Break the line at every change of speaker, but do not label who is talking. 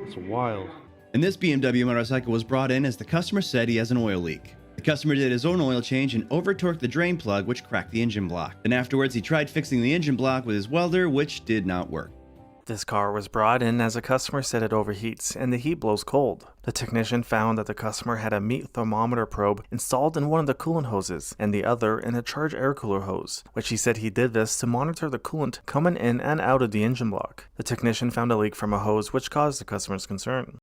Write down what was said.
It's wild.
And this BMW motorcycle was brought in as the customer said he has an oil leak. The customer did his own oil change and over-torqued the drain plug, which cracked the engine block. Then afterwards, he tried fixing the engine block with his welder, which did not work.
This car was brought in as a customer said it overheats and the heat blows cold. The technician found that the customer had a meat thermometer probe installed in one of the coolant hoses and the other in a charged air cooler hose, which he said he did this to monitor the coolant coming in and out of the engine block. The technician found a leak from a hose which caused the customer's concern.